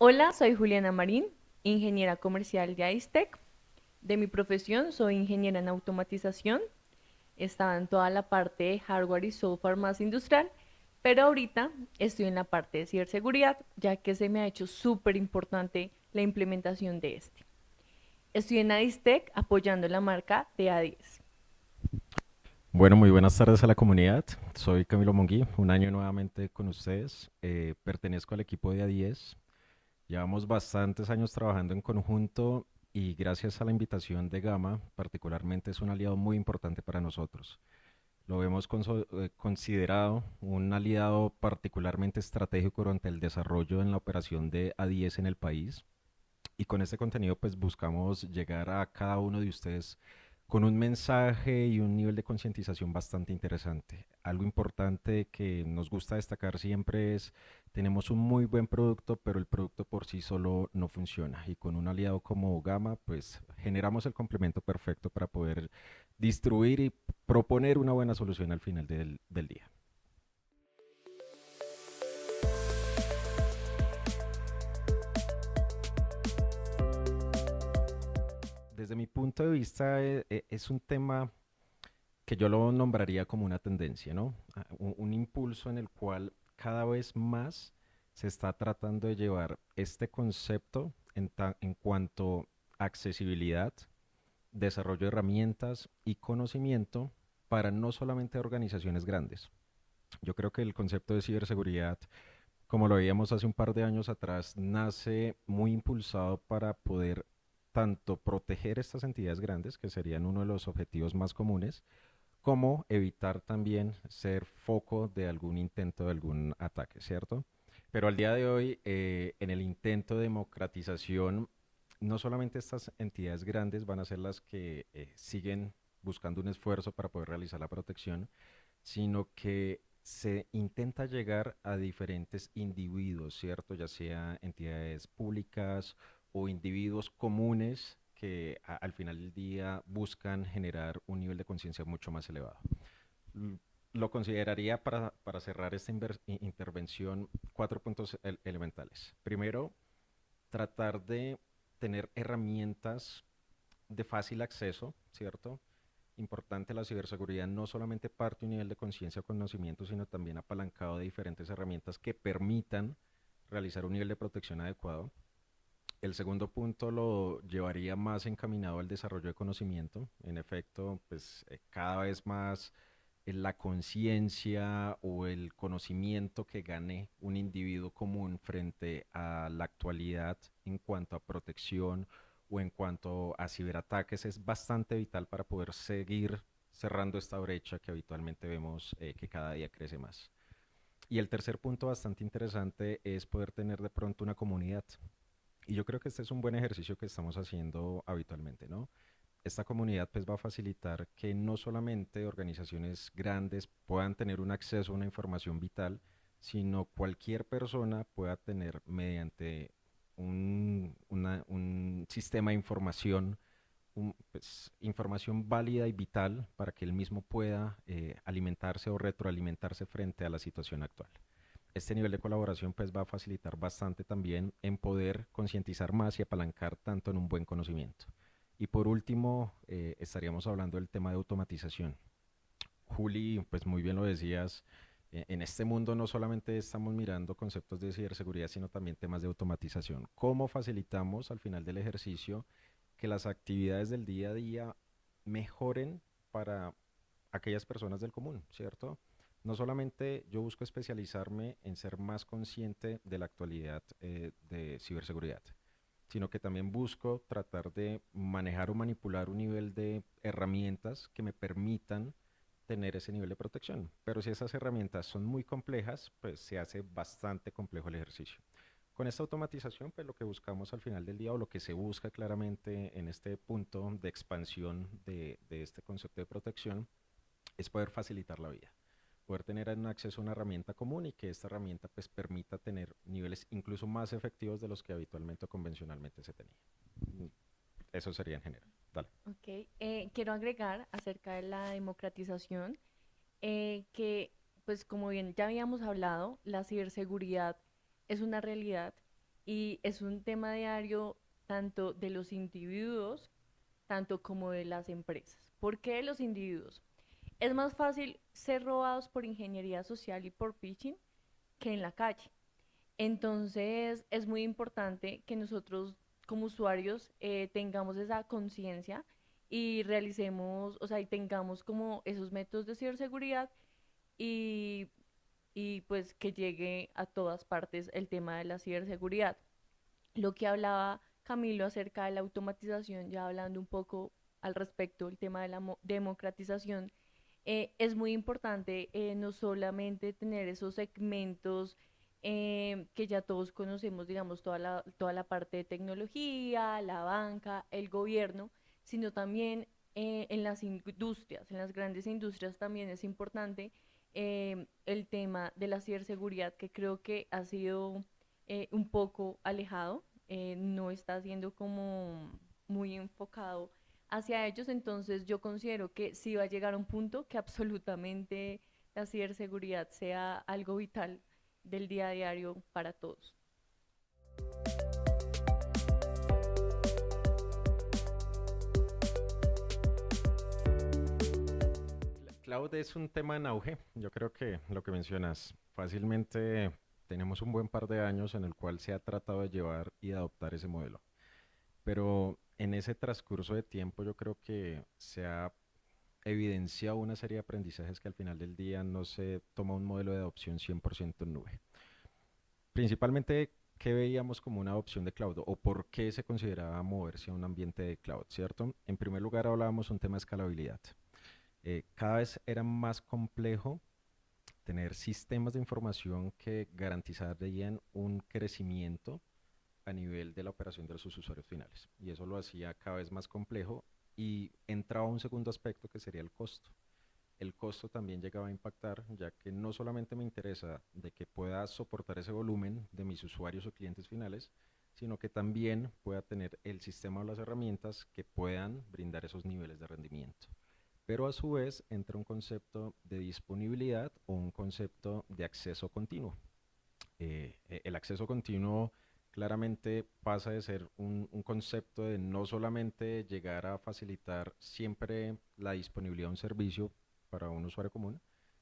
Hola, soy Juliana Marín, ingeniera comercial de Aistec. De mi profesión soy ingeniera en automatización. Estaba en toda la parte de hardware y software más industrial, pero ahorita estoy en la parte de ciberseguridad, ya que se me ha hecho súper importante la implementación de este. Estoy en Aistec apoyando la marca de A10. Bueno, muy buenas tardes a la comunidad. Soy Camilo Monguí, un año nuevamente con ustedes. Pertenezco al equipo de A10. Llevamos bastantes años trabajando en conjunto y gracias a la invitación de Gama, particularmente es un aliado muy importante para nosotros. Lo hemos considerado un aliado particularmente estratégico durante el desarrollo en la operación de A10 en el país. Y con este contenido pues buscamos llegar a cada uno de ustedes con un mensaje y un nivel de concientización bastante interesante. Algo importante que nos gusta destacar siempre es, tenemos un muy buen producto, pero el producto por sí solo no funciona. Y con un aliado como Gama, pues generamos el complemento perfecto para poder distribuir y proponer una buena solución al final del día. Desde mi punto de vista, es un tema que yo lo nombraría como una tendencia, ¿no? Un impulso en el cual cada vez más se está tratando de llevar este concepto en cuanto a accesibilidad, desarrollo de herramientas y conocimiento para no solamente organizaciones grandes. Yo creo que el concepto de ciberseguridad, como lo veíamos hace un par de años atrás, nace muy impulsado para poder tanto proteger estas entidades grandes, que serían uno de los objetivos más comunes, como evitar también ser foco de algún intento de algún ataque, ¿cierto? Pero al día de hoy, en el intento de democratización, no solamente estas entidades grandes van a ser las que siguen buscando un esfuerzo para poder realizar la protección, sino que se intenta llegar a diferentes individuos, ¿cierto? Ya sea entidades públicas o individuos comunes que al final del día buscan generar un nivel de conciencia mucho más elevado. Lo consideraría para cerrar esta intervención cuatro puntos elementales. Primero, tratar de tener herramientas de fácil acceso, ¿cierto? Importante, la ciberseguridad no solamente parte de un nivel de conciencia o conocimiento, sino también apalancado de diferentes herramientas que permitan realizar un nivel de protección adecuado. El segundo punto lo llevaría más encaminado al desarrollo de conocimiento. En efecto, pues cada vez más la conciencia o el conocimiento que gane un individuo común frente a la actualidad en cuanto a protección o en cuanto a ciberataques es bastante vital para poder seguir cerrando esta brecha que habitualmente vemos que cada día crece más. Y el tercer punto bastante interesante es poder tener de pronto una comunidad. Y yo creo que este es un buen ejercicio que estamos haciendo habitualmente, ¿no? Esta comunidad pues va a facilitar que no solamente organizaciones grandes puedan tener un acceso a una información vital, sino cualquier persona pueda tener mediante un sistema de información, pues, información válida y vital para que él mismo pueda alimentarse o retroalimentarse frente a la situación actual. Este nivel de colaboración pues va a facilitar bastante también en poder concientizar más y apalancar tanto en un buen conocimiento. Y por último, estaríamos hablando del tema de automatización. Juli, pues muy bien lo decías, en este mundo no solamente estamos mirando conceptos de ciberseguridad, sino también temas de automatización. ¿Cómo facilitamos al final del ejercicio que las actividades del día a día mejoren para aquellas personas del común, ¿cierto? No solamente yo busco especializarme en ser más consciente de la actualidad de ciberseguridad, sino que también busco tratar de manejar o manipular un nivel de herramientas que me permitan tener ese nivel de protección. Pero si esas herramientas son muy complejas, pues se hace bastante complejo el ejercicio. Con esta automatización, pues lo que buscamos al final del día o lo que se busca claramente en este punto de expansión de este concepto de protección es poder facilitar la vida, poder tener un acceso a una herramienta común y que esta herramienta pues permita tener niveles incluso más efectivos de los que habitualmente o convencionalmente se tenía. Eso sería en general. Dale. Ok, quiero agregar acerca de la democratización que, pues como bien ya habíamos hablado, la ciberseguridad es una realidad y es un tema diario tanto de los individuos, tanto como de las empresas. ¿Por qué de los individuos? Es más fácil ser robados por ingeniería social y por phishing que en la calle. Entonces es muy importante que nosotros como usuarios tengamos esa conciencia y realicemos, o sea, y tengamos como esos métodos de ciberseguridad y, y pues que llegue a todas partes el tema de la ciberseguridad. Lo que hablaba Camilo acerca de la automatización, ya hablando un poco al respecto, el tema de la democratización, es muy importante no solamente tener esos segmentos que ya todos conocemos, digamos, toda la parte de tecnología, la banca, el gobierno, sino también en las industrias, en las grandes industrias también es importante el tema de la ciberseguridad, que creo que ha sido un poco alejado, no está siendo como muy enfocado hacia ellos, entonces yo considero que sí va a llegar a un punto que absolutamente la ciberseguridad sea algo vital del día a diario para todos. Cloud es un tema en auge. Yo creo que lo que mencionas, fácilmente tenemos un buen par de años en el cual se ha tratado de llevar y adoptar ese modelo. Pero en ese transcurso de tiempo yo creo que se ha evidenciado una serie de aprendizajes que al final del día no se toma un modelo de adopción 100% en nube. Principalmente, ¿qué veíamos como una adopción de cloud o por qué se consideraba moverse a un ambiente de cloud, ¿cierto? En primer lugar hablábamos un tema de escalabilidad. Cada vez era más complejo tener sistemas de información que garantizarían un crecimiento a nivel de la operación de sus usuarios finales. Y eso lo hacía cada vez más complejo y entraba un segundo aspecto que sería el costo. El costo también llegaba a impactar, ya que no solamente me interesa de que pueda soportar ese volumen de mis usuarios o clientes finales, sino que también pueda tener el sistema o las herramientas que puedan brindar esos niveles de rendimiento. Pero a su vez entra un concepto de disponibilidad o un concepto de acceso continuo. El acceso continuo claramente pasa de ser un concepto de no solamente llegar a facilitar siempre la disponibilidad de un servicio para un usuario común,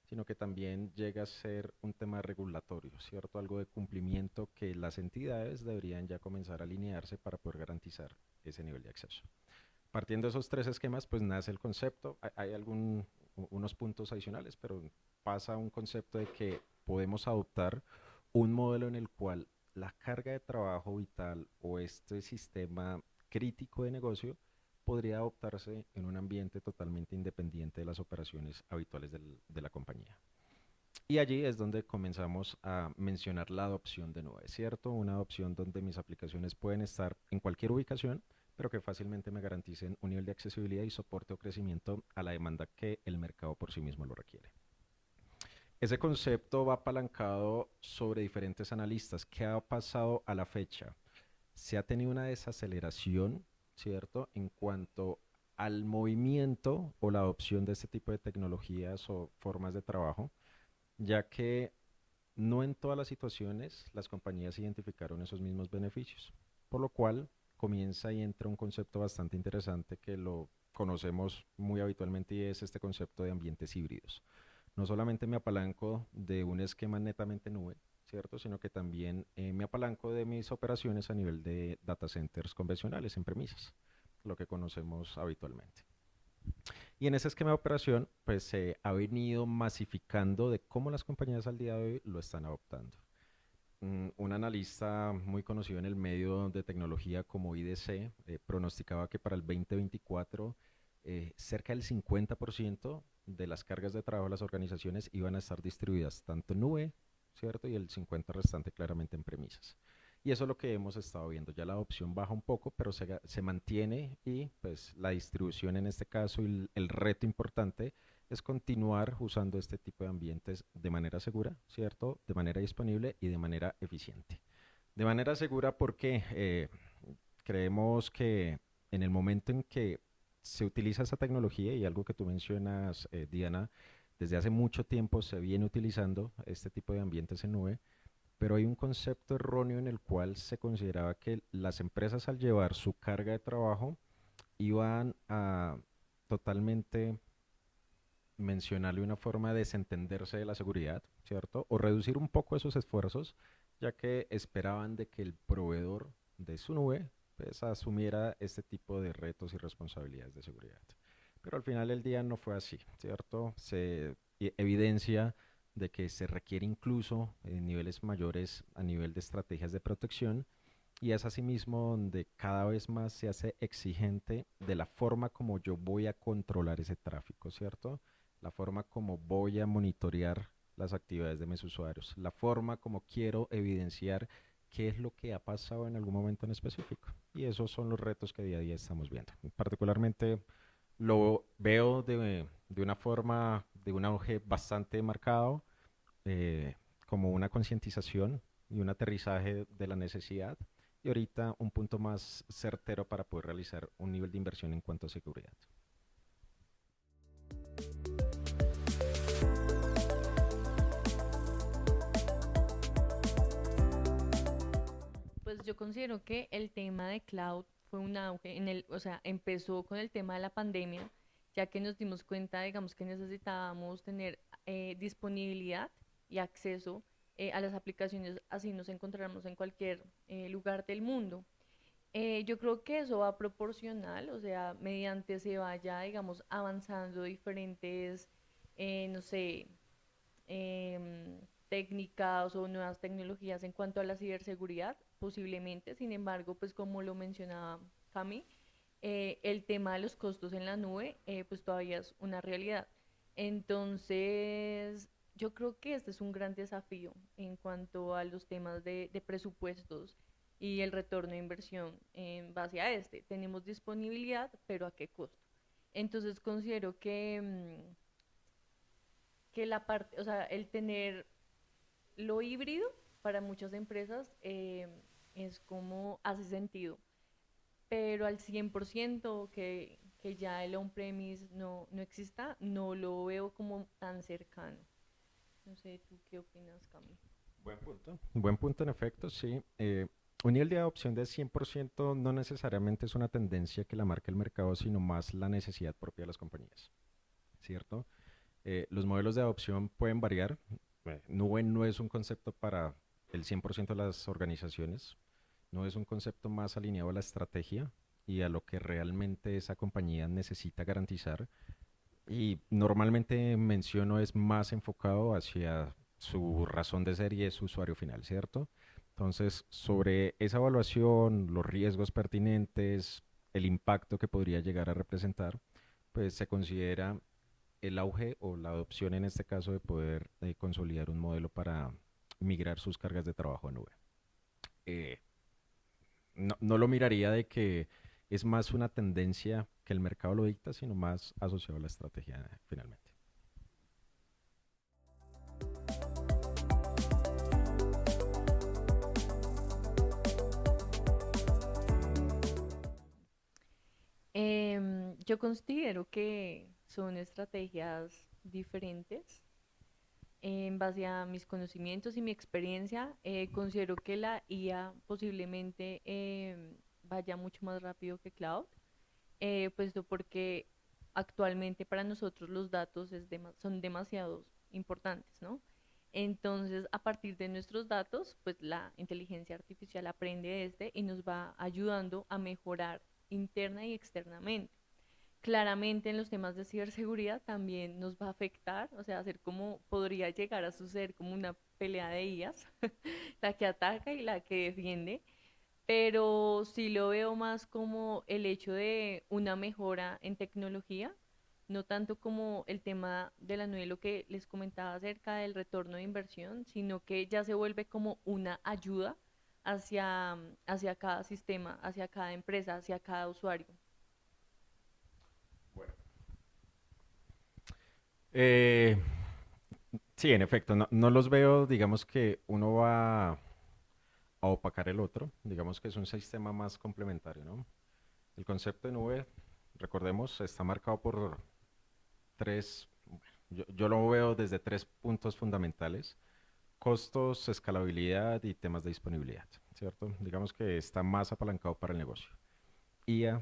sino que también llega a ser un tema regulatorio, ¿cierto? Algo de cumplimiento que las entidades deberían ya comenzar a alinearse para poder garantizar ese nivel de acceso. Partiendo de esos tres esquemas, pues nace el concepto. Hay unos puntos adicionales, pero pasa un concepto de que podemos adoptar un modelo en el cual la carga de trabajo vital o este sistema crítico de negocio podría adoptarse en un ambiente totalmente independiente de las operaciones habituales de la compañía. Y allí es donde comenzamos a mencionar la adopción de nube, ¿cierto? Una adopción donde mis aplicaciones pueden estar en cualquier ubicación, pero que fácilmente me garanticen un nivel de accesibilidad y soporte o crecimiento a la demanda que el mercado por sí mismo lo requiere. Ese concepto va apalancado sobre diferentes analistas. ¿Qué ha pasado a la fecha? Se ha tenido una desaceleración, ¿cierto? En cuanto al movimiento o la adopción de este tipo de tecnologías o formas de trabajo, ya que no en todas las situaciones las compañías identificaron esos mismos beneficios, por lo cual comienza y entra un concepto bastante interesante que lo conocemos muy habitualmente y es este concepto de ambientes híbridos. No solamente me apalanco de un esquema netamente nube, ¿cierto? Sino que también me apalanco de mis operaciones a nivel de data centers convencionales en premisas, lo que conocemos habitualmente. Y en ese esquema de operación, pues se ha venido masificando de cómo las compañías al día de hoy lo están adoptando. Un analista muy conocido en el medio de tecnología como IDC pronosticaba que para el 2024 cerca del 50% de las cargas de trabajo de las organizaciones iban a estar distribuidas tanto en nube, ¿cierto? Y el 50% restante claramente en premisas. Y eso es lo que hemos estado viendo. Ya la adopción baja un poco, pero se mantiene y pues la distribución en este caso y el reto importante es continuar usando este tipo de ambientes de manera segura, ¿cierto? De manera disponible y de manera eficiente. De manera segura porque creemos que en el momento en que se utiliza esa tecnología y algo que tú mencionas, Diana, desde hace mucho tiempo se viene utilizando este tipo de ambientes en nube, pero hay un concepto erróneo en el cual se consideraba que las empresas al llevar su carga de trabajo iban a totalmente mencionarle una forma de desentenderse de la seguridad, ¿cierto? O reducir un poco esos esfuerzos, ya que esperaban de que el proveedor de su nube pues asumiera este tipo de retos y responsabilidades de seguridad. Pero al final del día no fue así, ¿cierto? Se evidencia de que se requiere incluso en niveles mayores a nivel de estrategias de protección y es asimismo donde cada vez más se hace exigente de la forma como yo voy a controlar ese tráfico, ¿cierto? La forma como voy a monitorear las actividades de mis usuarios, la forma como quiero evidenciar qué es lo que ha pasado en algún momento en específico. Y esos son los retos que día a día estamos viendo. Particularmente lo veo de una forma, de un auge bastante marcado, como una concientización y un aterrizaje de la necesidad. Y ahorita un punto más certero para poder realizar un nivel de inversión en cuanto a seguridad. Pues yo considero que el tema de cloud fue un auge en el, o sea, empezó con el tema de la pandemia, ya que nos dimos cuenta, digamos, que necesitábamos tener disponibilidad y acceso a las aplicaciones, así nos encontramos en cualquier lugar del mundo. Yo creo que eso va proporcional, o sea, mediante se vaya, digamos, avanzando diferentes, no sé, técnicas o nuevas tecnologías en cuanto a la ciberseguridad, posiblemente. Sin embargo, pues como lo mencionaba Cami, el tema de los costos en la nube, pues todavía es una realidad. Entonces, yo creo que este es un gran desafío en cuanto a los temas de presupuestos y el retorno de inversión en base a este. Tenemos disponibilidad, pero ¿a qué costo? Entonces considero que la parte, o sea, el tener lo híbrido para muchas empresas es como hace sentido, pero al 100% que ya el on-premise no exista, no lo veo como tan cercano. No sé, ¿tú qué opinas, Cami? Buen punto. Buen punto en efecto, sí. Un nivel de adopción de 100% no necesariamente es una tendencia que la marca el mercado, sino más la necesidad propia de las compañías, ¿cierto? Los modelos de adopción pueden variar. Nube no es un concepto para el 100% de las organizaciones, no es un concepto más alineado a la estrategia y a lo que realmente esa compañía necesita garantizar. Y normalmente menciono es más enfocado hacia su razón de ser y es su usuario final, ¿cierto? Entonces, sobre esa evaluación, los riesgos pertinentes, el impacto que podría llegar a representar, pues se considera el auge o la adopción en este caso de poder consolidar un modelo para migrar sus cargas de trabajo a nube. Eh, no lo miraría de que es más una tendencia que el mercado lo dicta, sino más asociado a la estrategia finalmente. Yo considero que son estrategias diferentes. En base a mis conocimientos y mi experiencia, considero que la IA posiblemente vaya mucho más rápido que cloud, puesto porque actualmente para nosotros los datos son demasiado importantes, ¿no? Entonces, a partir de nuestros datos, pues la inteligencia artificial aprende de este y nos va ayudando a mejorar interna y externamente. Claramente en los temas de ciberseguridad también nos va a afectar, o sea, hacer como podría llegar a suceder como una pelea de IAs, la que ataca y la que defiende, pero sí lo veo más como el hecho de una mejora en tecnología, no tanto como el tema de la nube, lo que les comentaba acerca del retorno de inversión, sino que ya se vuelve como una ayuda hacia cada sistema, hacia cada empresa, hacia cada usuario. Bueno. Eh, sí, en efecto, no los veo, digamos que uno va a opacar el otro, digamos que es un sistema más complementario, ¿no? El concepto de nube, recordemos, está marcado por tres, yo lo veo desde tres puntos fundamentales. costos, escalabilidad y temas de disponibilidad, ¿cierto? Digamos que está más apalancado para el negocio. IA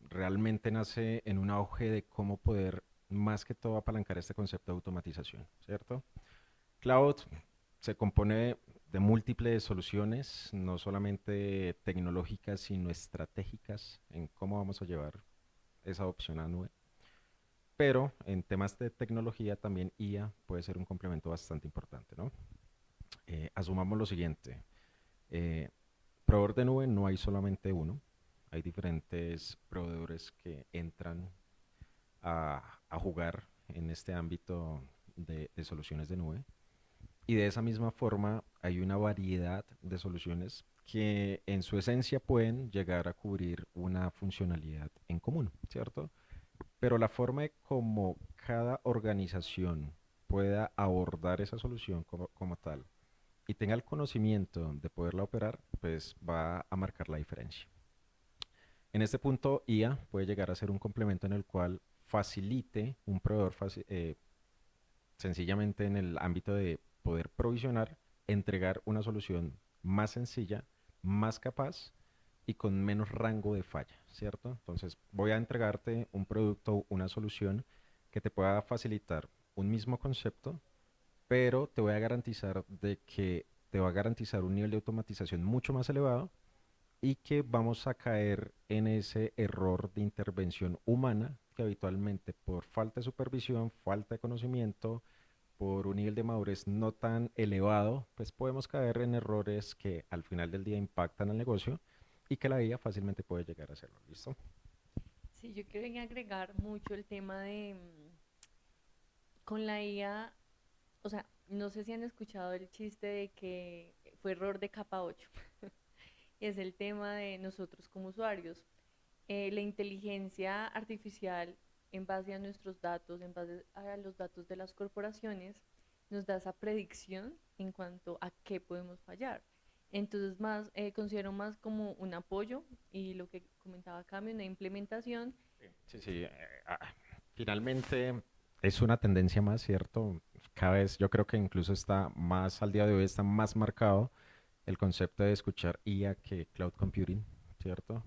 realmente nace en un auge de cómo poder más que todo apalancar este concepto de automatización, ¿cierto? Cloud se compone de múltiples soluciones, no solamente tecnológicas, sino estratégicas en cómo vamos a llevar esa opción a nube. Pero en temas de tecnología también IA puede ser un complemento bastante importante, ¿no? Asumamos lo siguiente. eh, Proveedor de nube no hay solamente uno. Hay diferentes proveedores que entran a jugar en este ámbito de soluciones de nube. Y de esa misma forma hay una variedad de soluciones que en su esencia pueden llegar a cubrir una funcionalidad en común, ¿cierto? Pero la forma de cómo cada organización pueda abordar esa solución como tal y tenga el conocimiento de poderla operar, pues va a marcar la diferencia. En este punto, IA puede llegar a ser un complemento en el cual facilite un proveedor sencillamente en el ámbito de poder provisionar, entregar una solución más sencilla, más capaz y con menos rango de falla, ¿cierto? Entonces voy a entregarte un producto, una solución que te pueda facilitar un mismo concepto, pero te voy a garantizar de que te va a garantizar un nivel de automatización mucho más elevado y que vamos a caer en ese error de intervención humana que habitualmente por falta de supervisión, falta de conocimiento, por un nivel de madurez no tan elevado, pues podemos caer en errores que al final del día impactan al negocio y que la IA fácilmente puede llegar a hacerlo. ¿Listo? Sí, yo quería agregar mucho el tema de con la IA, o sea, no sé si han escuchado el chiste de que fue error de capa 8. Es el tema de nosotros como usuarios. La inteligencia artificial, en base a nuestros datos, en base a los datos de las corporaciones, nos da esa predicción en cuanto a qué podemos fallar. Entonces, más considero más como un apoyo y lo que comentaba Cami, una implementación. Sí, sí. Finalmente es una tendencia más, ¿cierto? Cada vez yo creo que incluso está más al día de hoy, está más marcado el concepto de escuchar IA que cloud computing, ¿cierto?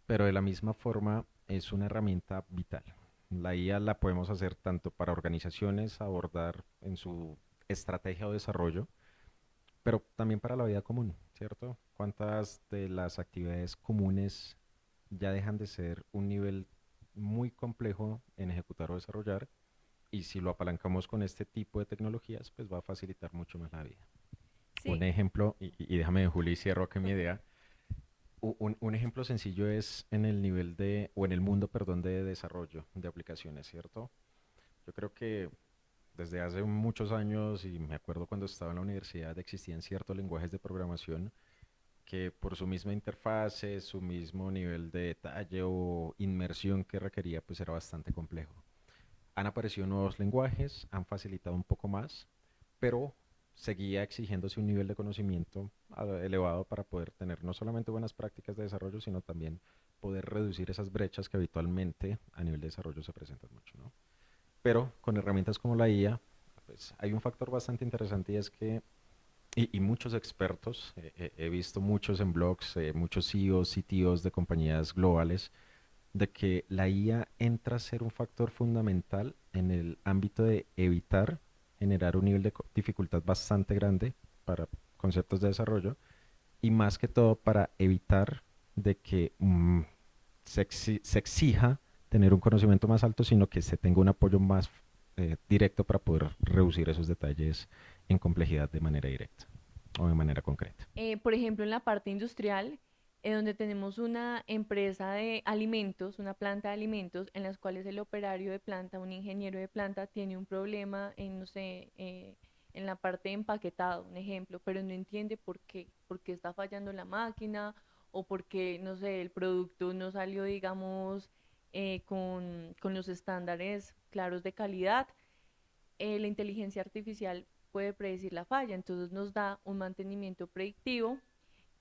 Pero de la misma forma es una herramienta vital. La IA la podemos hacer tanto para organizaciones, abordar en su estrategia o desarrollo, pero también para la vida común, ¿cierto? ¿Cuántas de las actividades comunes ya dejan de ser un nivel muy complejo en ejecutar o desarrollar? Y si lo apalancamos con este tipo de tecnologías, pues va a facilitar mucho más la vida. Un Sí, ejemplo, y déjame, Juli, cierro que mi idea. Un ejemplo sencillo es en el nivel de, o en el mundo, perdón, de desarrollo de aplicaciones, ¿cierto? Yo creo que desde hace muchos años, y me acuerdo cuando estaba en la universidad, existían ciertos lenguajes de programación que por su misma interfase, su mismo nivel de detalle o inmersión que requería, pues era bastante complejo. Han aparecido nuevos lenguajes, han facilitado un poco más, pero seguía exigiéndose un nivel de conocimiento elevado para poder tener no solamente buenas prácticas de desarrollo, sino también poder reducir esas brechas que habitualmente a nivel de desarrollo se presentan mucho, ¿no? Pero con herramientas como la IA, pues hay un factor bastante interesante y es que, y muchos expertos, he visto muchos en blogs, muchos CEOs, CTOs de compañías globales, de que la IA entra a ser un factor fundamental en el ámbito de evitar generar un nivel de dificultad bastante grande para conceptos de desarrollo y más que todo para evitar de que se exija tener un conocimiento más alto, sino que se tenga un apoyo más directo para poder reducir esos detalles en complejidad de manera directa o de manera concreta. por ejemplo, en la parte industrial, donde tenemos una empresa de alimentos, una planta de alimentos, en las cuales el operario de planta, un ingeniero de planta, tiene un problema en, no sé, en la parte de empaquetado, un ejemplo, pero no entiende por qué está fallando la máquina o por qué, no sé, el producto no salió, digamos, con los estándares claros de calidad. La inteligencia artificial puede predecir la falla, entonces nos da un mantenimiento predictivo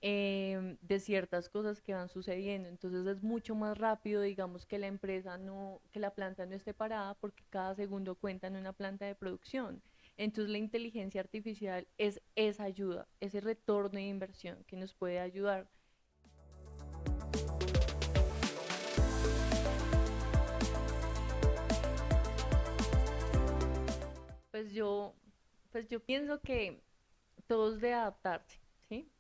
de ciertas cosas que van sucediendo. Entonces es mucho más rápido, digamos, que la empresa no, que la planta no esté parada porque cada segundo cuenta en una planta de producción. Entonces la inteligencia artificial es esa ayuda, ese retorno de inversión que nos puede ayudar. Pues yo, pues yo pienso que todos de adaptarse, ¿sí?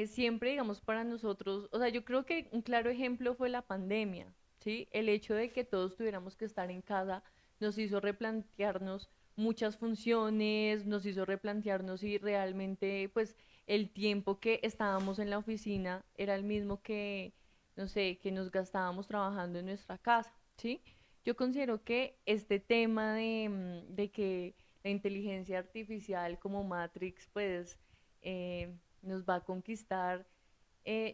Siempre, digamos, para nosotros, o sea, yo creo que un claro ejemplo fue la pandemia, ¿sí? El hecho de que todos tuviéramos que estar en casa nos hizo replantearnos muchas funciones, nos hizo replantearnos si realmente, pues, el tiempo que estábamos en la oficina era el mismo que, no sé, que nos gastábamos trabajando en nuestra casa, ¿sí? Yo considero que este tema de que la inteligencia artificial como Matrix, pues, nos va a conquistar,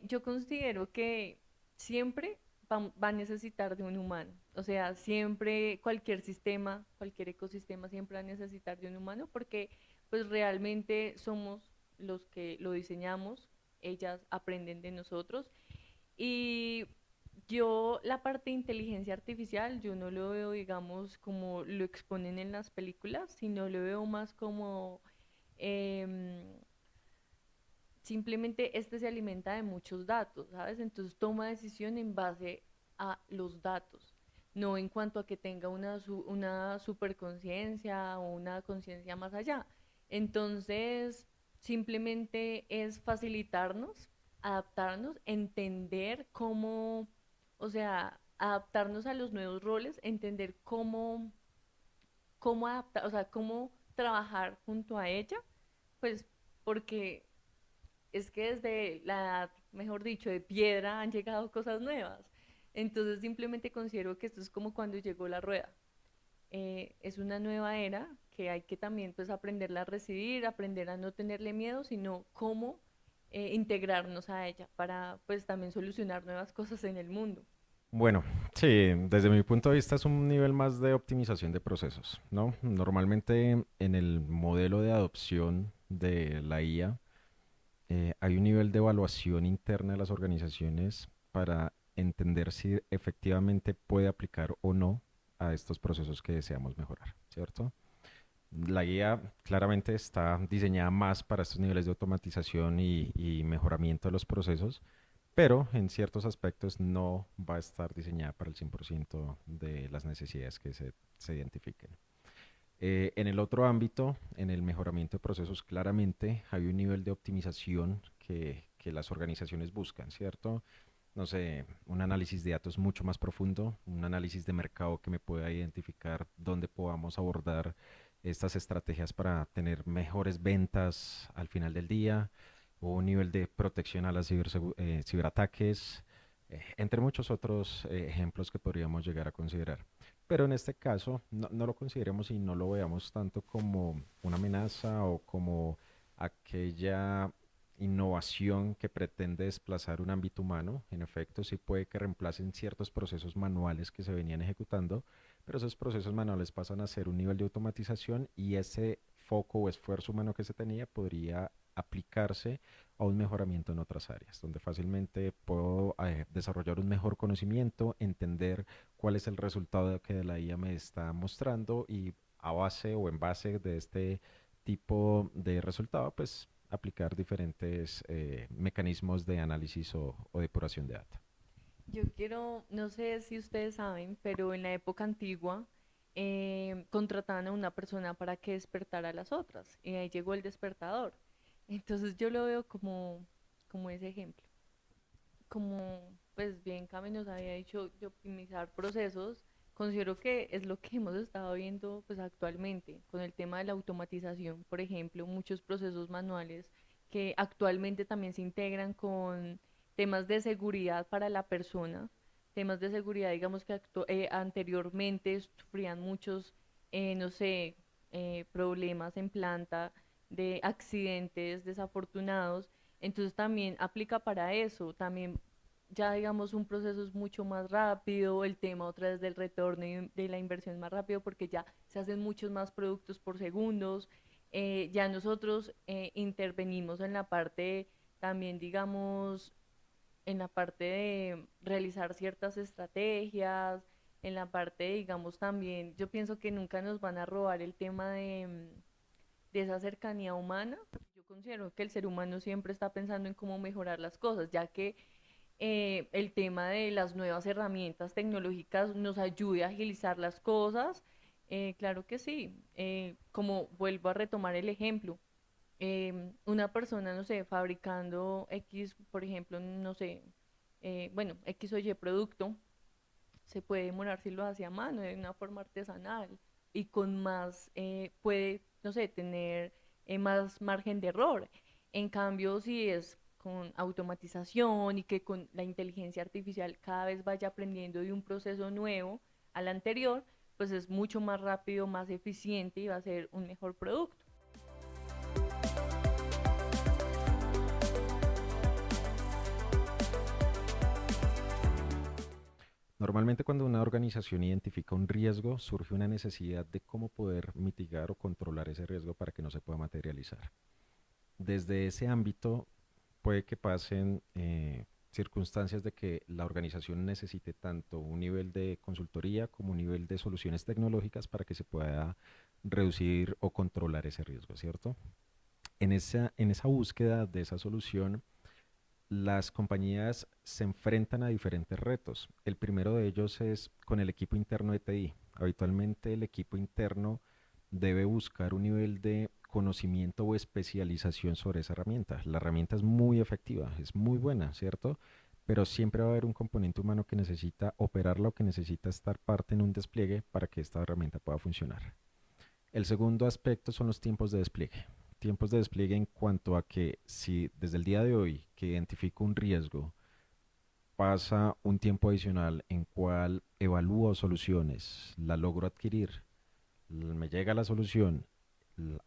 yo considero que siempre va a necesitar de un humano. O sea, siempre cualquier sistema, cualquier ecosistema siempre va a necesitar de un humano porque pues realmente somos los que lo diseñamos, ellas aprenden de nosotros y yo la parte de inteligencia artificial, yo no lo veo, digamos, como lo exponen en las películas, sino lo veo más como em, simplemente este se alimenta de muchos datos, ¿sabes? Entonces toma decisión en base a los datos, no en cuanto a que tenga una superconciencia o una conciencia más allá. Entonces, simplemente es facilitarnos, adaptarnos, entender cómo, o sea, adaptarnos a los nuevos roles, entender cómo adaptar, o sea, cómo trabajar junto a ella, pues porque es que desde la edad, mejor dicho, de piedra han llegado cosas nuevas. Entonces simplemente considero que esto es como cuando llegó la rueda. Es una nueva era que hay que también pues aprenderla a recibir, aprender a no tenerle miedo, sino cómo integrarnos a ella para pues también solucionar nuevas cosas en el mundo. Bueno, sí, desde mi punto de vista es un nivel más de optimización de procesos, ¿no? Normalmente en el modelo de adopción de la IA hay un nivel de evaluación interna de las organizaciones para entender si efectivamente puede aplicar o no a estos procesos que deseamos mejorar, ¿cierto? La guía claramente está diseñada más para estos niveles de automatización y mejoramiento de los procesos, pero en ciertos aspectos no va a estar diseñada para el 100% de las necesidades que se identifiquen. En el otro ámbito, en el mejoramiento de procesos, claramente hay un nivel de optimización que las organizaciones buscan, ¿cierto? No sé, un análisis de datos mucho más profundo, un análisis de mercado que me pueda identificar dónde podamos abordar estas estrategias para tener mejores ventas al final del día, o un nivel de protección a las ciberataques, entre muchos otros ejemplos que podríamos llegar a considerar. Pero en este caso no lo consideremos y no lo veamos tanto como una amenaza o como aquella innovación que pretende desplazar un ámbito humano. En efecto, sí puede que reemplacen ciertos procesos manuales que se venían ejecutando, pero esos procesos manuales pasan a ser un nivel de automatización y ese foco o esfuerzo humano que se tenía podría aplicarse a un mejoramiento en otras áreas, donde fácilmente puedo desarrollar un mejor conocimiento, entender cuál es el resultado que la IA me está mostrando y a base o en base de este tipo de resultado, pues aplicar diferentes mecanismos de análisis o depuración de data. Yo quiero, no sé si ustedes saben, pero en la época antigua contrataban a una persona para que despertara a las otras y ahí llegó el despertador. Entonces yo lo veo como ese ejemplo. Como pues bien Cami nos había dicho de optimizar procesos, considero que es lo que hemos estado viendo pues actualmente con el tema de la automatización, por ejemplo, muchos procesos manuales que actualmente también se integran con temas de seguridad para la persona, temas de seguridad, digamos que anteriormente sufrían muchos, no sé, problemas en planta de accidentes desafortunados, entonces también aplica para eso, también ya digamos un proceso es mucho más rápido, el tema otra vez del retorno y de la inversión es más rápido porque ya se hacen muchos más productos por segundos, ya nosotros intervenimos en la parte también digamos en la parte de realizar ciertas estrategias, en la parte de, digamos también, yo pienso que nunca nos van a robar el tema de de esa cercanía humana. Yo considero que el ser humano siempre está pensando en cómo mejorar las cosas, ya que el tema de las nuevas herramientas tecnológicas nos ayude a agilizar las cosas. Claro que sí. Como vuelvo a retomar el ejemplo, una persona, no sé, fabricando X, por ejemplo, no sé, bueno, X o Y producto, se puede demorar si lo hace a mano, de una forma artesanal, y con más, puede, no sé, tener más margen de error. En cambio, si es con automatización y que con la inteligencia artificial cada vez vaya aprendiendo de un proceso nuevo al anterior, pues es mucho más rápido, más eficiente y va a ser un mejor producto. Normalmente cuando una organización identifica un riesgo, surge una necesidad de cómo poder mitigar o controlar ese riesgo para que no se pueda materializar. Desde ese ámbito puede que pasen circunstancias de que la organización necesite tanto un nivel de consultoría como un nivel de soluciones tecnológicas para que se pueda reducir o controlar ese riesgo, ¿cierto? En esa búsqueda de esa solución, las compañías se enfrentan a diferentes retos. El primero de ellos es con el equipo interno de TI. Habitualmente el equipo interno debe buscar un nivel de conocimiento o especialización sobre esa herramienta. La herramienta es muy efectiva, es muy buena, ¿cierto? Pero siempre va a haber un componente humano que necesita operarla o que necesita estar parte en un despliegue para que esta herramienta pueda funcionar. El segundo aspecto son los tiempos de despliegue. Tiempos de despliegue en cuanto a que si desde el día de hoy que identifico un riesgo pasa un tiempo adicional en cual evalúo soluciones, la logro adquirir, me llega la solución,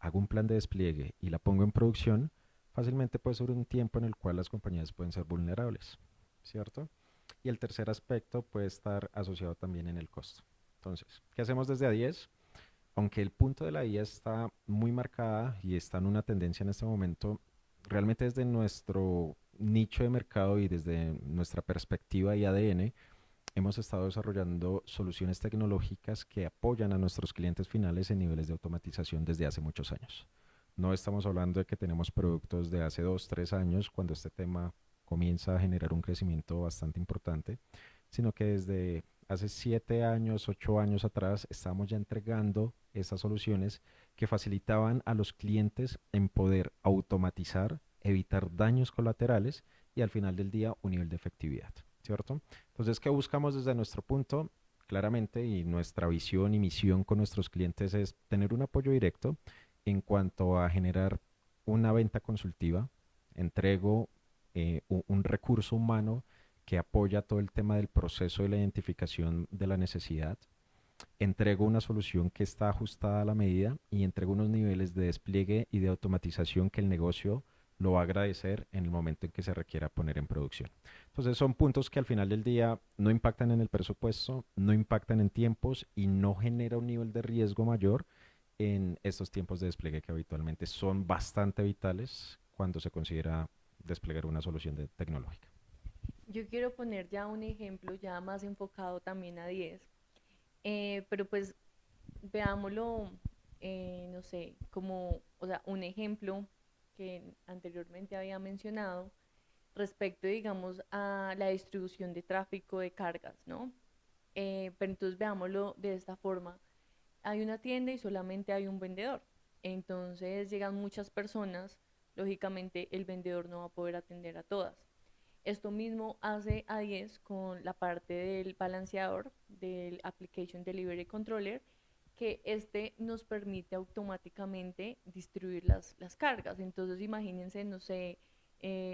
hago un plan de despliegue y la pongo en producción, fácilmente puede ser un tiempo en el cual las compañías pueden ser vulnerables, ¿cierto? Y el tercer aspecto puede estar asociado también en el costo. Entonces, ¿qué hacemos desde A10? Aunque el punto de la IA está muy marcada y está en una tendencia en este momento, realmente desde nuestro nicho de mercado y desde nuestra perspectiva y ADN, hemos estado desarrollando soluciones tecnológicas que apoyan a nuestros clientes finales en niveles de automatización desde hace muchos años. No estamos hablando de que tenemos productos de hace 2, 3 años, cuando este tema comienza a generar un crecimiento bastante importante, sino que desde hace 7 años, 8 años atrás, estamos ya entregando esas soluciones que facilitaban a los clientes en poder automatizar, evitar daños colaterales y al final del día un nivel de efectividad, ¿cierto? Entonces, ¿qué buscamos desde nuestro punto? Claramente, y nuestra visión y misión con nuestros clientes es tener un apoyo directo en cuanto a generar una venta consultiva. Entrego un recurso humano que apoya todo el tema del proceso de la identificación de la necesidad. Entrego una solución que está ajustada a la medida y entrego unos niveles de despliegue y de automatización que el negocio lo va a agradecer en el momento en que se requiera poner en producción. Entonces son puntos que al final del día no impactan en el presupuesto, no impactan en tiempos y no genera un nivel de riesgo mayor en estos tiempos de despliegue que habitualmente son bastante vitales cuando se considera desplegar una solución tecnológica. Yo quiero poner ya un ejemplo ya más enfocado también a 10, pero pues veámoslo, no sé, como, o sea, un ejemplo que anteriormente había mencionado respecto, digamos, a la distribución de tráfico de cargas, ¿no? Pero entonces veámoslo de esta forma. Hay una tienda y solamente hay un vendedor. Entonces llegan muchas personas, lógicamente el vendedor no va a poder atender a todas. Esto mismo hace A10 con la parte del balanceador del Application Delivery Controller, que este nos permite automáticamente distribuir las cargas. Entonces imagínense, no sé,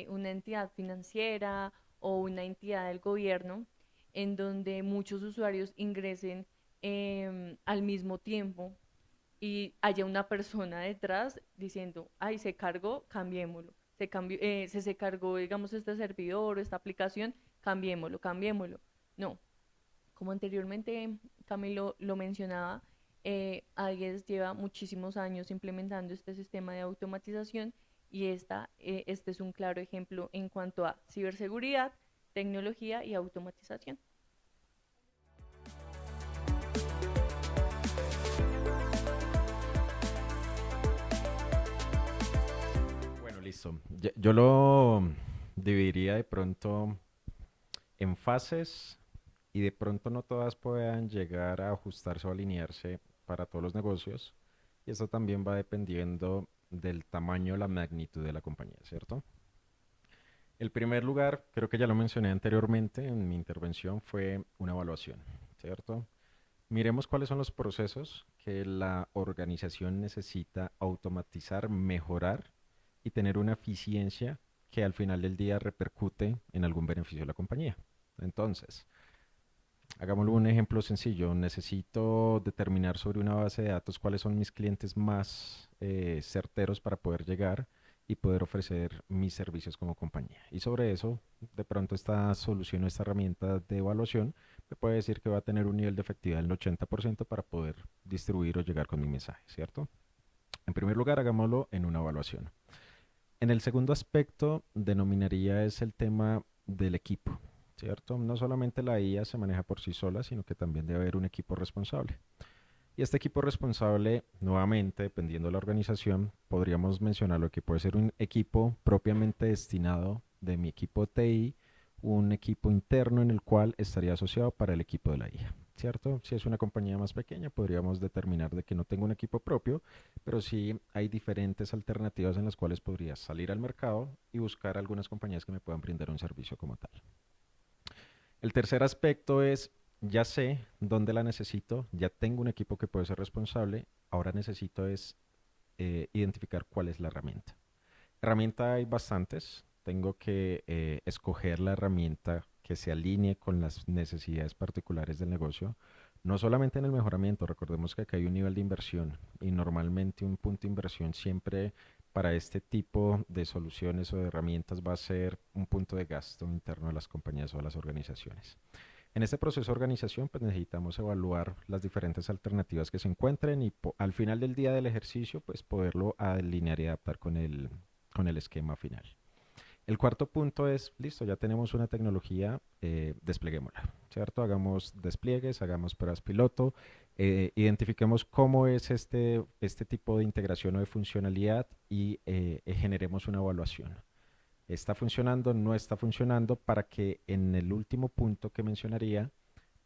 una entidad financiera o una entidad del gobierno en donde muchos usuarios ingresen al mismo tiempo y haya una persona detrás diciendo, ay, se cargó, cambiémoslo. Se cargó, digamos, este servidor o esta aplicación, cambiémoslo, cambiémoslo. No, como anteriormente Camilo lo mencionaba, ADIES lleva muchísimos años implementando este sistema de automatización y este es un claro ejemplo en cuanto a ciberseguridad, tecnología y automatización. Listo. Yo lo dividiría de pronto en fases y de pronto no todas puedan llegar a ajustarse o alinearse para todos los negocios. Y eso también va dependiendo del tamaño, la magnitud de la compañía, ¿cierto? El primer lugar, creo que ya lo mencioné anteriormente en mi intervención, fue una evaluación, ¿cierto? Miremos cuáles son los procesos que la organización necesita automatizar, mejorar y tener una eficiencia que al final del día repercute en algún beneficio de la compañía. Entonces, hagámoslo un ejemplo sencillo. Necesito determinar sobre una base de datos cuáles son mis clientes más certeros para poder llegar y poder ofrecer mis servicios como compañía. Y sobre eso, de pronto esta solución o esta herramienta de evaluación me puede decir que va a tener un nivel de efectividad del 80% para poder distribuir o llegar con mi mensaje, ¿cierto? En primer lugar, hagámoslo en una evaluación. En el segundo aspecto, denominaría es el tema del equipo, ¿cierto? No solamente la IA se maneja por sí sola, sino que también debe haber un equipo responsable. Y este equipo responsable, nuevamente, dependiendo de la organización, podríamos mencionarlo que puede ser un equipo propiamente destinado de mi equipo TI, un equipo interno en el cual estaría asociado para el equipo de la IA, ¿cierto? Si es una compañía más pequeña, podríamos determinar de que no tengo un equipo propio, pero sí hay diferentes alternativas en las cuales podría salir al mercado y buscar algunas compañías que me puedan brindar un servicio como tal. El tercer aspecto es, ya sé dónde la necesito, ya tengo un equipo que puede ser responsable, ahora necesito es identificar cuál es la herramienta. Herramienta hay bastantes, tengo que escoger la herramienta que se alinee con las necesidades particulares del negocio, no solamente en el mejoramiento, recordemos que acá hay un nivel de inversión y normalmente un punto de inversión siempre para este tipo de soluciones o de herramientas va a ser un punto de gasto interno de las compañías o de las organizaciones. En este proceso de organización, pues necesitamos evaluar las diferentes alternativas que se encuentren y al final del día del ejercicio, pues poderlo alinear y adaptar con el esquema final. El cuarto punto es, listo, ya tenemos una tecnología, despleguémosla, ¿cierto? Hagamos despliegues, hagamos pruebas piloto, identifiquemos cómo es este tipo de integración o de funcionalidad y generemos una evaluación. ¿Está funcionando? ¿No está funcionando? Para que en el último punto que mencionaría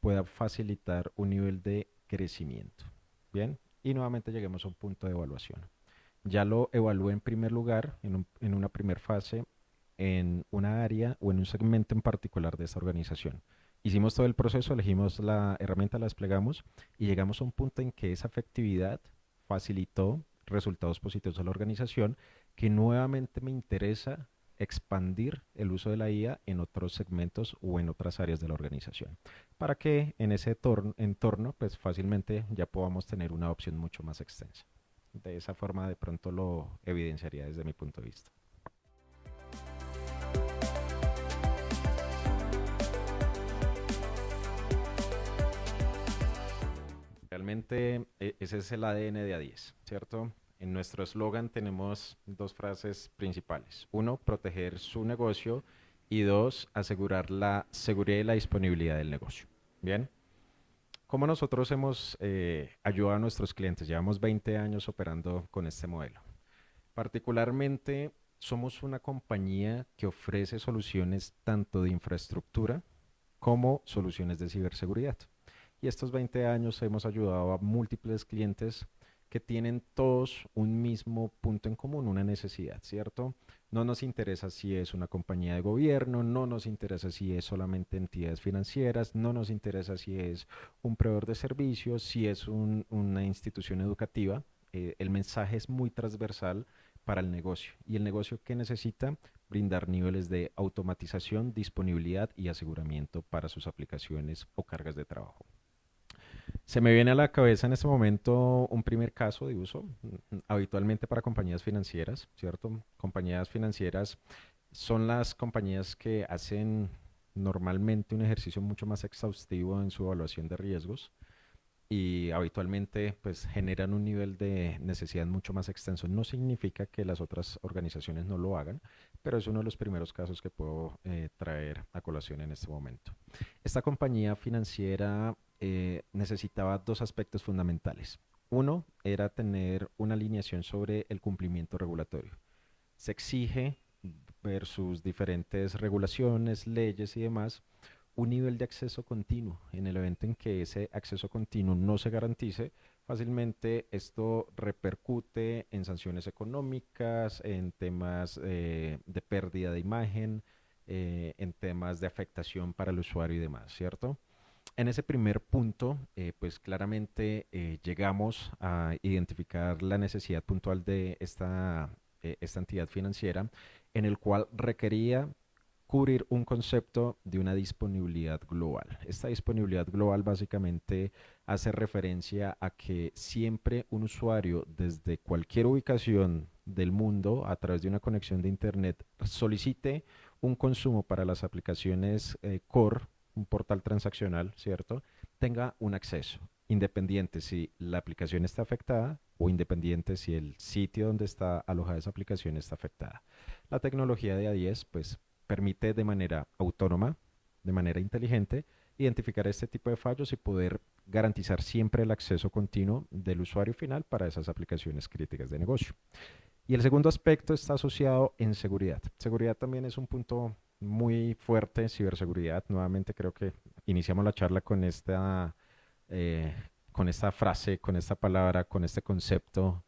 pueda facilitar un nivel de crecimiento. Bien, y nuevamente lleguemos a un punto de evaluación. Ya lo evalué en primer lugar, en una primera fase, en una área o en un segmento en particular de esta organización. Hicimos todo el proceso, elegimos la herramienta, la desplegamos y llegamos a un punto en que esa efectividad facilitó resultados positivos a la organización que nuevamente me interesa expandir el uso de la IA en otros segmentos o en otras áreas de la organización para que en ese entorno pues fácilmente ya podamos tener una opción mucho más extensa. De esa forma de pronto lo evidenciaría desde mi punto de vista. Realmente ese es el ADN de A10, ¿cierto? En nuestro eslogan tenemos dos frases principales. Uno, proteger su negocio y dos, asegurar la seguridad y la disponibilidad del negocio. Bien, ¿cómo nosotros hemos ayudado a nuestros clientes? Llevamos 20 años operando con este modelo. Particularmente, somos una compañía que ofrece soluciones tanto de infraestructura como soluciones de ciberseguridad. Y estos 20 años hemos ayudado a múltiples clientes que tienen todos un mismo punto en común, una necesidad, ¿cierto? No nos interesa si es una compañía de gobierno, no nos interesa si es solamente entidades financieras, no nos interesa si es un proveedor de servicios, si es una institución educativa. El mensaje es muy transversal para el negocio y el negocio que necesita brindar niveles de automatización, disponibilidad y aseguramiento para sus aplicaciones o cargas de trabajo. Se me viene a la cabeza en este momento un primer caso de uso, habitualmente para compañías financieras, ¿cierto? Compañías financieras son las compañías que hacen normalmente un ejercicio mucho más exhaustivo en su evaluación de riesgos y habitualmente pues generan un nivel de necesidad mucho más extenso. No significa que las otras organizaciones no lo hagan, pero es uno de los primeros casos que puedo traer a colación en este momento. Esta compañía financiera necesitaba dos aspectos fundamentales. Uno era tener una alineación sobre el cumplimiento regulatorio. se exige versus diferentes regulaciones, leyes y demás, un nivel de acceso continuo. En el evento en que ese acceso continuo no se garantice, fácilmente esto repercute en sanciones económicas, en temas de pérdida de imagen, en temas de afectación para el usuario y demás, ¿cierto? En ese primer punto, pues claramente llegamos a identificar la necesidad puntual de esta entidad financiera, en el cual requería cubrir un concepto de una disponibilidad global. Esta disponibilidad global básicamente hace referencia a que siempre un usuario desde cualquier ubicación del mundo a través de una conexión de Internet solicite un consumo para las aplicaciones core, un portal transaccional, ¿cierto? Tenga un acceso, independiente si la aplicación está afectada o independiente si el sitio donde está alojada esa aplicación está afectada. La tecnología de A10 pues permite de manera autónoma, de manera inteligente, identificar este tipo de fallos y poder garantizar siempre el acceso continuo del usuario final para esas aplicaciones críticas de negocio. Y el segundo aspecto está asociado en seguridad. Seguridad también es un punto muy fuerte, ciberseguridad. Nuevamente creo que iniciamos la charla eh, con esta frase, con esta palabra, con este concepto.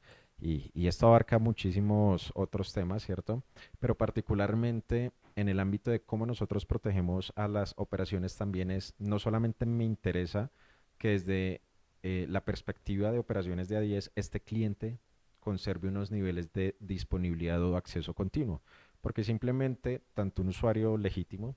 Y esto abarca muchísimos otros temas, ¿cierto? Pero particularmente en el ámbito de cómo nosotros protegemos a las operaciones también es, no solamente me interesa que desde la perspectiva de operaciones de A10, este cliente conserve unos niveles de disponibilidad o acceso continuo, porque simplemente tanto un usuario legítimo,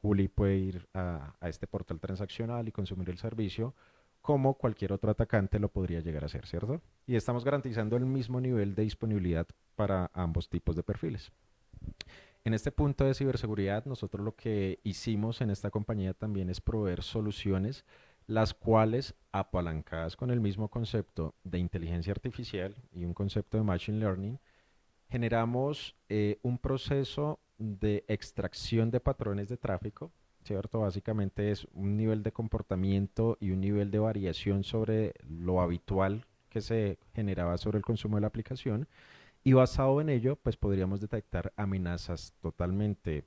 Juli, puede ir a este portal transaccional y consumir el servicio, como cualquier otro atacante lo podría llegar a hacer, ¿cierto? Y estamos garantizando el mismo nivel de disponibilidad para ambos tipos de perfiles. En este punto de ciberseguridad, nosotros lo que hicimos en esta compañía también es proveer soluciones, las cuales, apalancadas con el mismo concepto de inteligencia artificial y un concepto de machine learning, generamos un proceso de extracción de patrones de tráfico, ¿cierto? Básicamente es un nivel de comportamiento y un nivel de variación sobre lo habitual que se generaba sobre el consumo de la aplicación, y basado en ello, pues podríamos detectar amenazas totalmente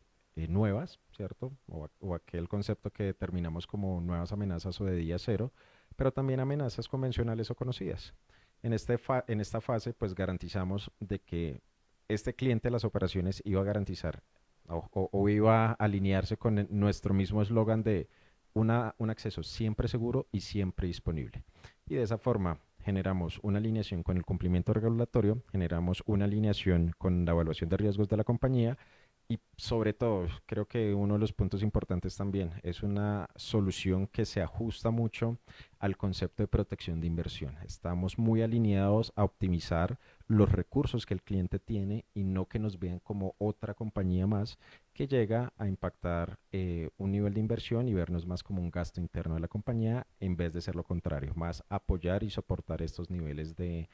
nuevas, ¿cierto? O aquel concepto que determinamos como nuevas amenazas o de día cero, pero también amenazas convencionales o conocidas. En esta fase, pues garantizamos de que este cliente de las operaciones iba a garantizar o iba a alinearse con nuestro mismo eslogan de un acceso siempre seguro y siempre disponible. Y de esa forma generamos una alineación con el cumplimiento regulatorio, generamos una alineación con la evaluación de riesgos de la compañía y sobre todo, creo que uno de los puntos importantes también es una solución que se ajusta mucho al concepto de protección de inversión. Estamos muy alineados a optimizar los recursos que el cliente tiene y no que nos vean como otra compañía más que llega a impactar un nivel de inversión y vernos más como un gasto interno de la compañía en vez de ser lo contrario, más apoyar y soportar estos niveles de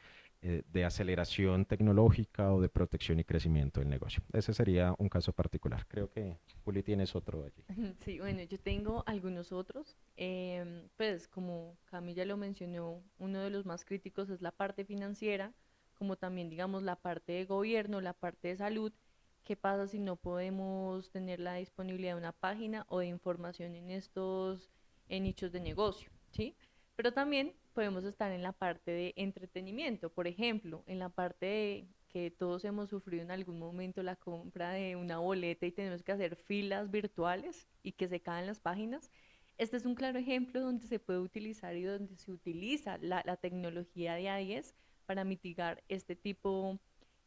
aceleración tecnológica o de protección y crecimiento del negocio. Ese sería un caso particular. Creo que Juli tienes otro allí. Sí, bueno, yo tengo algunos otros. Pues como Camilla lo mencionó, uno de los más críticos es la parte financiera, como también digamos la parte de gobierno, la parte de salud. ¿Qué pasa si no podemos tener la disponibilidad de una página o de información en estos nichos de negocio? ¿Sí? Pero también podemos estar en la parte de entretenimiento, por ejemplo, en la parte de que todos hemos sufrido en algún momento la compra de una boleta y tenemos que hacer filas virtuales y que se caen las páginas. Este es un claro ejemplo donde se puede utilizar y donde se utiliza la tecnología de A10 para mitigar este tipo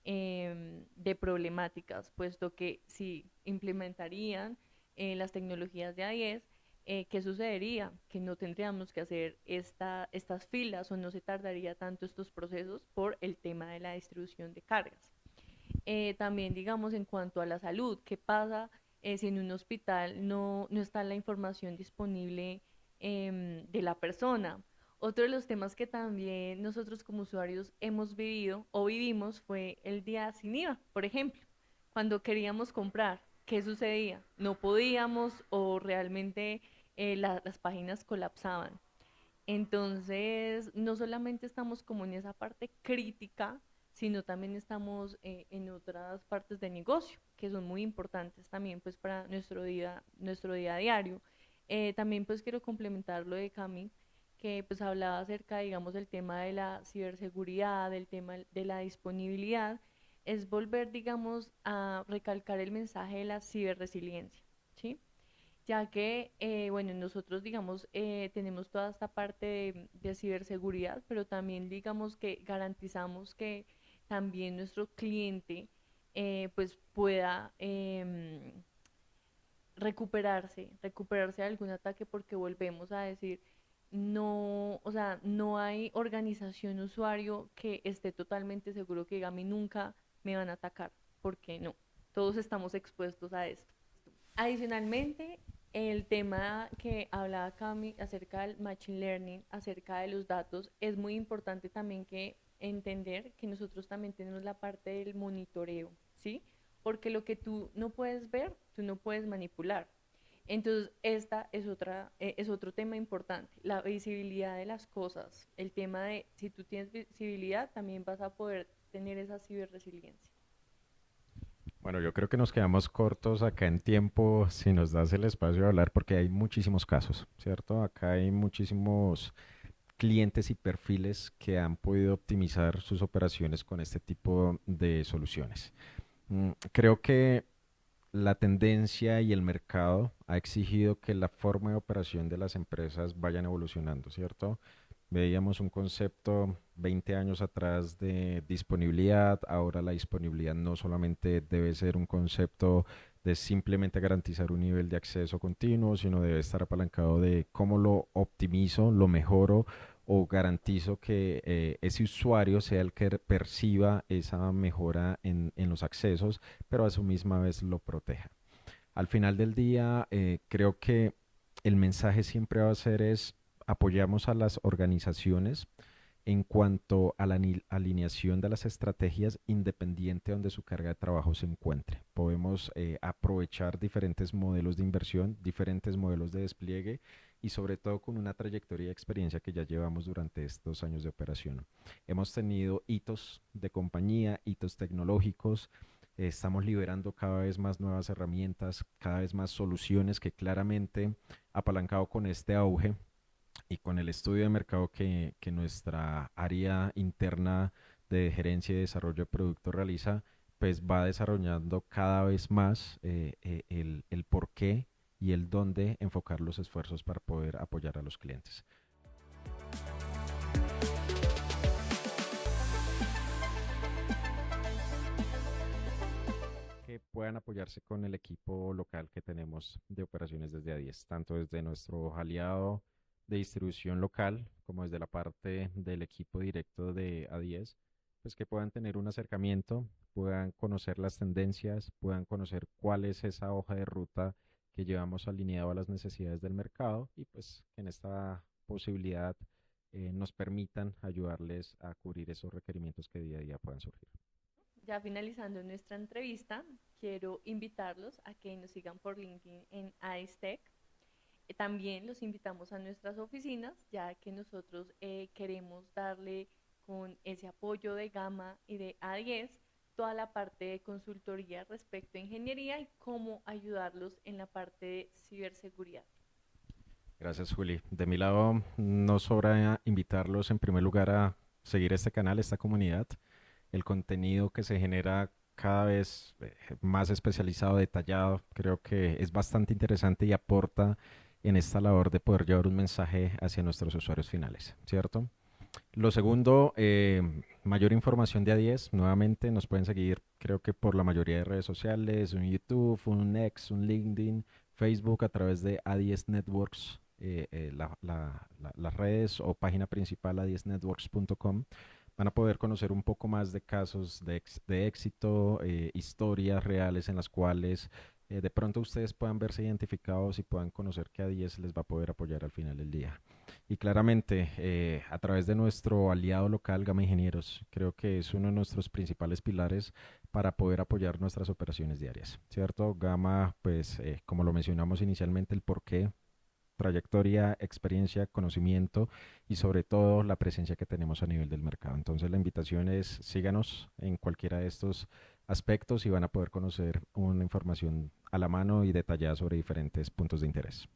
de problemáticas, puesto que si implementarían las tecnologías de A10, ¿qué sucedería? Que no tendríamos que hacer estas filas o no se tardaría tanto estos procesos por el tema de la distribución de cargas. También, digamos, en cuanto a la salud, ¿qué pasa si en un hospital no está la información disponible de la persona? Otro de los temas que también nosotros como usuarios hemos vivido o vivimos fue el día sin IVA, por ejemplo. Cuando queríamos comprar, ¿qué sucedía? No podíamos o realmente las páginas colapsaban. Entonces, no solamente estamos como en esa parte crítica, sino también estamos en otras partes del negocio, que son muy importantes también pues para nuestro día a diario. También pues quiero complementar lo de Cami, que pues hablaba acerca, digamos, del tema de la ciberseguridad, del tema de la disponibilidad, es volver, digamos, a recalcar el mensaje de la ciberresiliencia, ¿sí? Ya que, bueno, nosotros, digamos, tenemos toda esta parte de ciberseguridad, pero también, digamos, que garantizamos que también nuestro cliente, pues, pueda recuperarse de algún ataque, porque volvemos a decir, no, o sea, no hay organización usuario que esté totalmente seguro que diga, a mí nunca me van a atacar, porque no, todos estamos expuestos a esto. Adicionalmente, el tema que hablaba Cami acerca del machine learning, acerca de los datos, es muy importante también que entender que nosotros también tenemos la parte del monitoreo, ¿sí? Porque lo que tú no puedes ver, tú no puedes manipular. Entonces, esta es otro tema importante, la visibilidad de las cosas. El tema de si tú tienes visibilidad, también vas a poder tener esa ciberresiliencia. Bueno, yo creo que nos quedamos cortos acá en tiempo si nos das el espacio de hablar porque hay muchísimos casos, ¿cierto? Acá hay muchísimos clientes y perfiles que han podido optimizar sus operaciones con este tipo de soluciones. Creo que la tendencia y el mercado ha exigido que la forma de operación de las empresas vayan evolucionando, ¿cierto? Veíamos un concepto 20 años atrás de disponibilidad, ahora la disponibilidad no solamente debe ser un concepto de simplemente garantizar un nivel de acceso continuo, sino debe estar apalancado de cómo lo optimizo, lo mejoro o garantizo que ese usuario sea el que perciba esa mejora en los accesos, pero a su misma vez lo proteja. Al final del día, creo que el mensaje siempre va a ser es apoyamos a las organizaciones en cuanto a la alineación de las estrategias independiente donde su carga de trabajo se encuentre. Podemos aprovechar diferentes modelos de inversión, diferentes modelos de despliegue y sobre todo con una trayectoria y experiencia que ya llevamos durante estos años de operación. Hemos tenido hitos de compañía, hitos tecnológicos, estamos liberando cada vez más nuevas herramientas, cada vez más soluciones que claramente, apalancado con este auge y con el estudio de mercado que nuestra área interna de gerencia y desarrollo de producto realiza, pues va desarrollando cada vez más el por qué y el dónde enfocar los esfuerzos para poder apoyar a los clientes. Que puedan apoyarse con el equipo local que tenemos de operaciones desde A10, tanto desde nuestro aliado de distribución local como desde la parte del equipo directo de A10, pues que puedan tener un acercamiento, puedan conocer las tendencias, puedan conocer cuál es esa hoja de ruta que llevamos alineado a las necesidades del mercado y pues que en esta posibilidad nos permitan ayudarles a cubrir esos requerimientos que día a día puedan surgir. Ya finalizando nuestra entrevista, quiero invitarlos a que nos sigan por LinkedIn en ICE. También los invitamos a nuestras oficinas, ya que nosotros queremos darle con ese apoyo de Gama y de A10 toda la parte de consultoría respecto a ingeniería y cómo ayudarlos en la parte de ciberseguridad. Gracias, Juli. De mi lado, no sobra invitarlos en primer lugar a seguir este canal, esta comunidad. El contenido que se genera cada vez más especializado, detallado, creo que es bastante interesante y aporta en esta labor de poder llevar un mensaje hacia nuestros usuarios finales, ¿cierto? Lo segundo, mayor información de A10. Nuevamente nos pueden seguir, creo que por la mayoría de redes sociales, un YouTube, un X, un LinkedIn, Facebook a través de A10 Networks, las redes o página principal a10networks.com. Van a poder conocer un poco más de casos de éxito, historias reales en las cuales de pronto ustedes puedan verse identificados y puedan conocer que A10 les va a poder apoyar al final del día. Y claramente, a través de nuestro aliado local, Gama Ingenieros, creo que es uno de nuestros principales pilares para poder apoyar nuestras operaciones diarias, ¿cierto? Gama, pues, como lo mencionamos inicialmente, el porqué. trayectoria, experiencia, conocimiento y sobre todo la presencia que tenemos a nivel del mercado. Entonces la invitación es síganos en cualquiera de estos aspectos y van a poder conocer una información a la mano y detallada sobre diferentes puntos de interés.